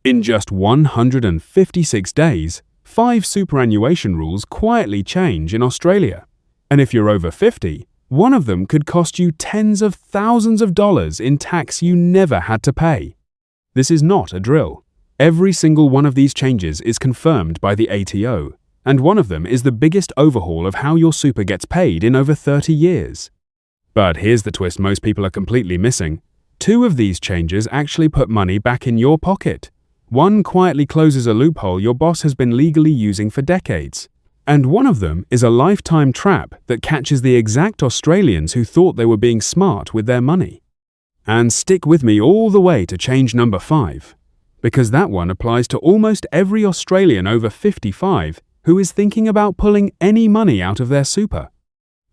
In just 156 days, 5 superannuation rules quietly change in Australia. And if you're over 50, one of them could cost you tens of thousands of dollars in tax you never had to pay. This is not a drill. Every single one of these changes is confirmed by the ATO, and one of them is the biggest overhaul of how your super gets paid in over 30 years. But here's the twist most people are completely missing. 2 of these changes actually put money back in your pocket. One quietly closes a loophole your boss has been legally using for decades. And one of them is a lifetime trap that catches the exact Australians who thought they were being smart with their money. And stick with me all the way to change number 5, because that one applies to almost every Australian over 55 who is thinking about pulling any money out of their super.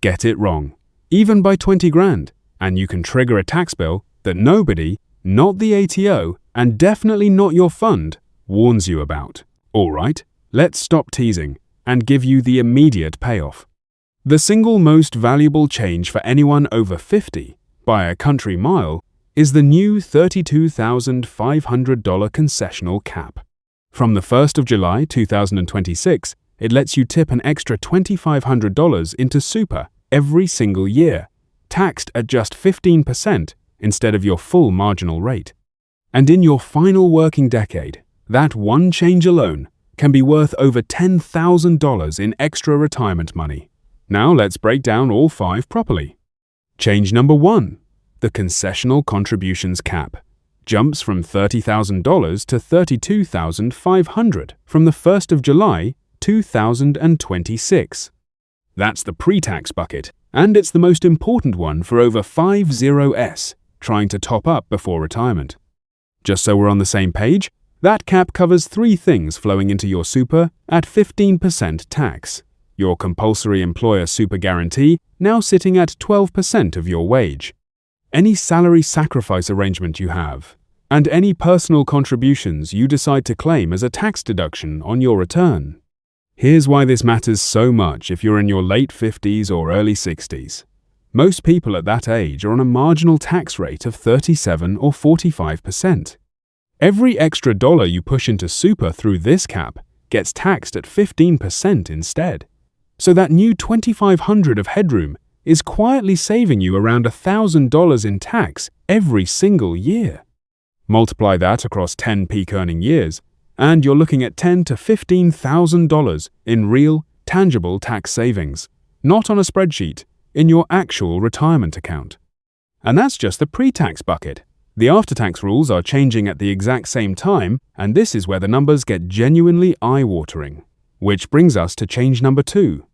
Get it wrong, even by 20 grand, and you can trigger a tax bill that nobody, not the ATO, and definitely not your fund, warns you about. All right, let's stop teasing and give you the immediate payoff. The single most valuable change for anyone over 50, by a country mile, is the new $32,500 concessional cap. From the 1st of July 2026, it lets you tip an extra $2,500 into super every single year, taxed at just 15% instead of your full marginal rate. And in your final working decade, that one change alone can be worth over $10,000 in extra retirement money. Now let's break down all 5 properly. Change number 1. The concessional contributions cap jumps from $30,000 to $32,500 from the 1st of July 2026. That's the pre-tax bucket, and it's the most important one for over 50s trying to top up before retirement. Just so we're on the same page, that cap covers 3 things flowing into your super at 15% tax. Your compulsory employer super guarantee now sitting at 12% of your wage. Any salary sacrifice arrangement you have, and any personal contributions you decide to claim as a tax deduction on your return. Here's why this matters so much if you're in your late 50s or early 60s. Most people at that age are on a marginal tax rate of 37 or 45%. Every extra dollar you push into super through this cap gets taxed at 15% instead. So that new $2,500 of headroom is quietly saving you around $1,000 in tax every single year. Multiply that across 10 peak earning years, and you're looking at $10,000 to $15,000 in real, tangible tax savings, not on a spreadsheet, in your actual retirement account. And that's just the pre-tax bucket. The after-tax rules are changing at the exact same time, and this is where the numbers get genuinely eye-watering. Which brings us to change number 2.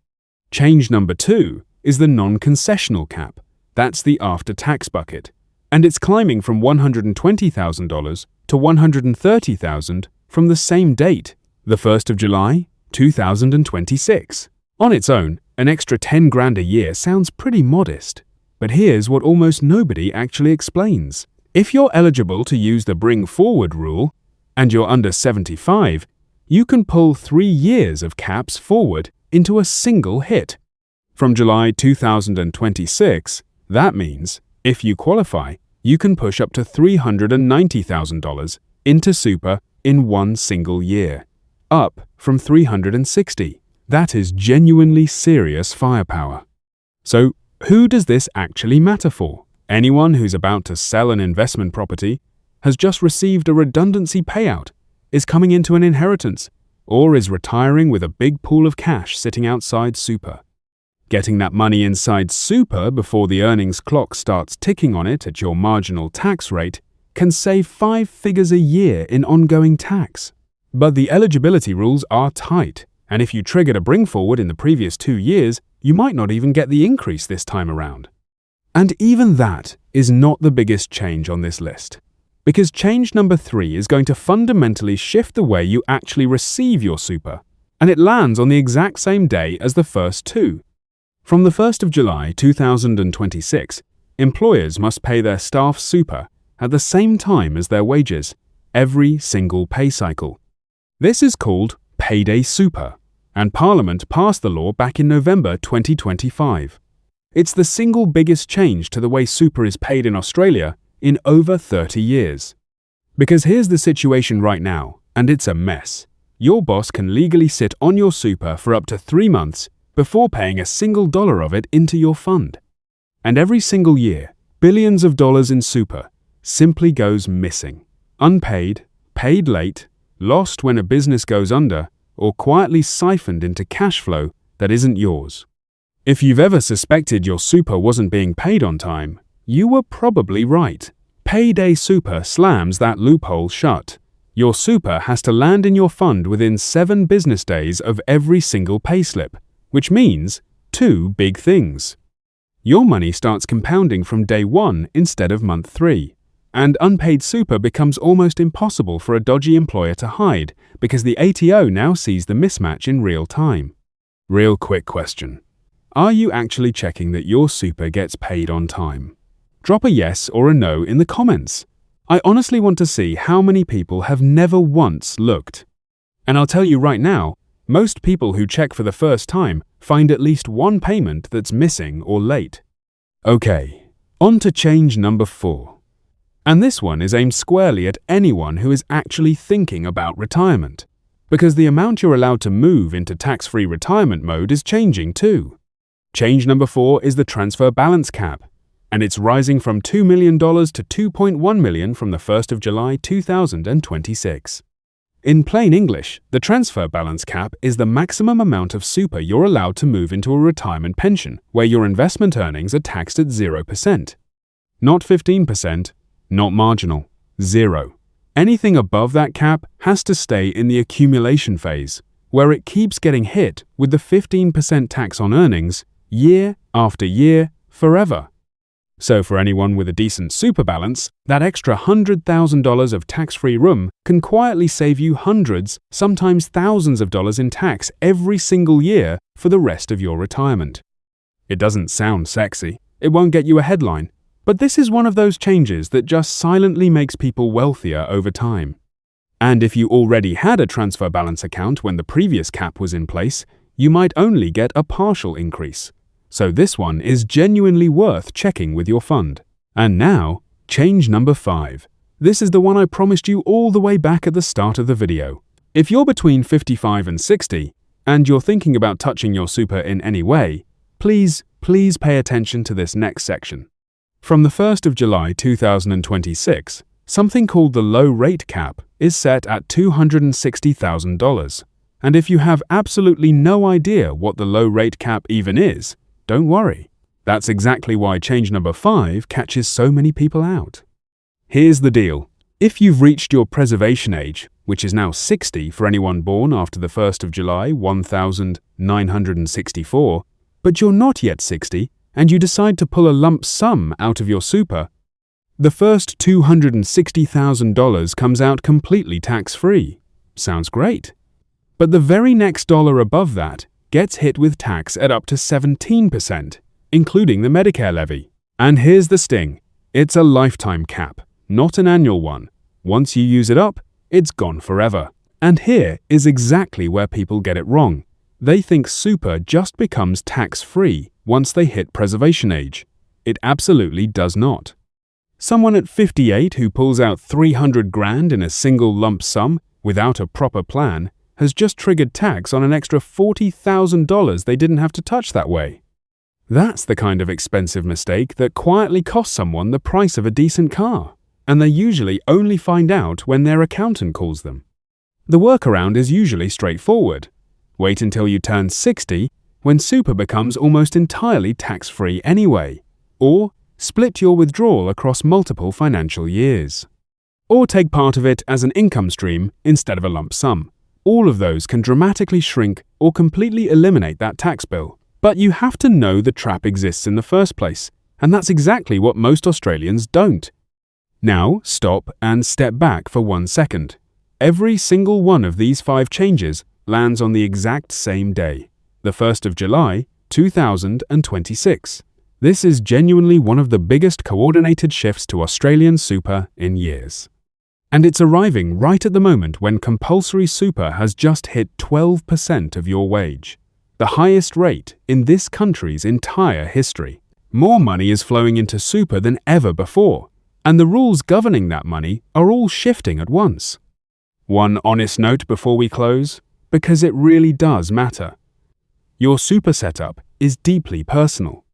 Change number 2 is the non-concessional cap. That's the after-tax bucket. And it's climbing from $120,000 to $130,000 from the same date, the 1st of July, 2026. On its own, an extra 10 grand a year sounds pretty modest. But here's what almost nobody actually explains. If you're eligible to use the bring forward rule, and you're under 75, you can pull 3 years of caps forward into a single hit. From July 2026, that means, if you qualify, you can push up to $390,000 into super in one single year, up from $360,000. That is genuinely serious firepower. So, who does this actually matter for? Anyone who's about to sell an investment property, has just received a redundancy payout, is coming into an inheritance, or is retiring with a big pool of cash sitting outside super. Getting that money inside super before the earnings clock starts ticking on it at your marginal tax rate can save 5 figures a year in ongoing tax. But the eligibility rules are tight, and if you triggered a bring forward in the previous 2 years, you might not even get the increase this time around. And even that is not the biggest change on this list, because change number 3 is going to fundamentally shift the way you actually receive your super, and it lands on the exact same day as the first 2. From the 1st of July 2026, employers must pay their staff super at the same time as their wages, every single pay cycle. This is called Payday Super, and Parliament passed the law back in November 2025. It's the single biggest change to the way super is paid in Australia in over 30 years. Because here's the situation right now, and it's a mess. Your boss can legally sit on your super for up to 3 months before paying a single dollar of it into your fund. And every single year, billions of dollars in super simply goes missing, unpaid, paid late, lost when a business goes under, or quietly siphoned into cash flow that isn't yours. If you've ever suspected your super wasn't being paid on time, you were probably right. Payday Super slams that loophole shut. Your super has to land in your fund within 7 business days of every single payslip, which means 2 big things. Your money starts compounding from day 1 instead of month 3, and unpaid super becomes almost impossible for a dodgy employer to hide because the ATO now sees the mismatch in real time. Real quick question. Are you actually checking that your super gets paid on time? Drop a yes or a no in the comments. I honestly want to see how many people have never once looked. And I'll tell you right now, most people who check for the first time find at least one payment that's missing or late. Okay, on to change number 4. And this one is aimed squarely at anyone who is actually thinking about retirement, because the amount you're allowed to move into tax-free retirement mode is changing too. Change number 4 is the transfer balance cap, and it's rising from $2 million to $2.1 million from the 1st of July 2026. In plain English, the transfer balance cap is the maximum amount of super you're allowed to move into a retirement pension where your investment earnings are taxed at 0%. Not 15%, not marginal, 0. Anything above that cap has to stay in the accumulation phase, where it keeps getting hit with the 15% tax on earnings year after year forever. So for anyone with a decent super balance, that extra $100,000 of tax-free room can quietly save you hundreds, sometimes thousands of dollars in tax every single year for the rest of your retirement. It doesn't sound sexy, it won't get you a headline, but this is one of those changes that just silently makes people wealthier over time. And if you already had a transfer balance account when the previous cap was in place, you might only get a partial increase. So this one is genuinely worth checking with your fund. And now, change number 5. This is the one I promised you all the way back at the start of the video. If you're between 55 and 60, and you're thinking about touching your super in any way, please pay attention to this next section. From the 1st of July 2026, something called the low rate cap is set at $260,000. And if you have absolutely no idea what the low rate cap even is, don't worry. That's exactly why change number 5 catches so many people out. Here's the deal. If you've reached your preservation age, which is now 60 for anyone born after the 1st of July 1964, but you're not yet 60 and you decide to pull a lump sum out of your super, the first $260,000 comes out completely tax-free. Sounds great. But the very next dollar above that gets hit with tax at up to 17%, including the Medicare levy. And here's the sting. It's a lifetime cap, not an annual one. Once you use it up, it's gone forever. And here is exactly where people get it wrong. They think super just becomes tax-free once they hit preservation age. It absolutely does not. Someone at 58 who pulls out $300,000 in a single lump sum without a proper plan has just triggered tax on an extra $40,000 they didn't have to touch that way. That's the kind of expensive mistake that quietly costs someone the price of a decent car, and they usually only find out when their accountant calls them. The workaround is usually straightforward. Wait until you turn 60, when super becomes almost entirely tax-free anyway, or split your withdrawal across multiple financial years. Or take part of it as an income stream instead of a lump sum. All of those can dramatically shrink or completely eliminate that tax bill. But you have to know the trap exists in the first place, and that's exactly what most Australians don't. Now, stop and step back for 1 second. Every single one of these 5 changes lands on the exact same day, the 1st of July, 2026. This is genuinely one of the biggest coordinated shifts to Australian super in years. And it's arriving right at the moment when compulsory super has just hit 12% of your wage, the highest rate in this country's entire history. More money is flowing into super than ever before, and the rules governing that money are all shifting at once. One honest note before we close, because it really does matter. Your super setup is deeply personal.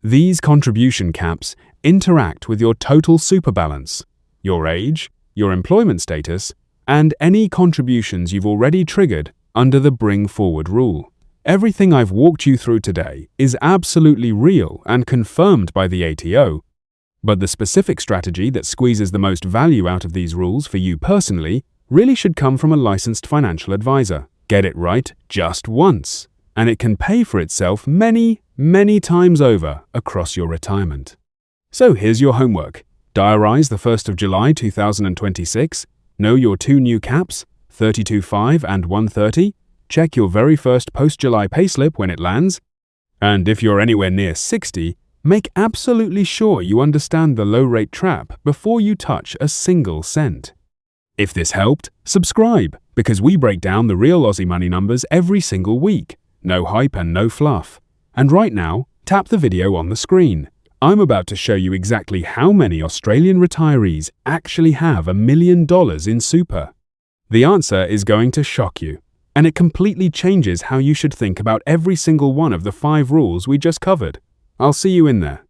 These contribution caps interact with your total super balance, your age, your employment status, and any contributions you've already triggered under the Bring Forward rule. Everything I've walked you through today is absolutely real and confirmed by the ATO, but the specific strategy that squeezes the most value out of these rules for you personally really should come from a licensed financial advisor. Get it right just once, and it can pay for itself many, many times over across your retirement. So here's your homework. Diarize the 1st of July 2026, know your two new caps, 32.5 and 130, check your very first post-July payslip when it lands, and if you're anywhere near 60, make absolutely sure you understand the low-rate trap before you touch a single cent. If this helped, subscribe, because we break down the real Aussie money numbers every single week. No hype and no fluff. And right now, tap the video on the screen. I'm about to show you exactly how many Australian retirees actually have $1 million in super. The answer is going to shock you, and it completely changes how you should think about every single one of the 5 rules we just covered. I'll see you in there.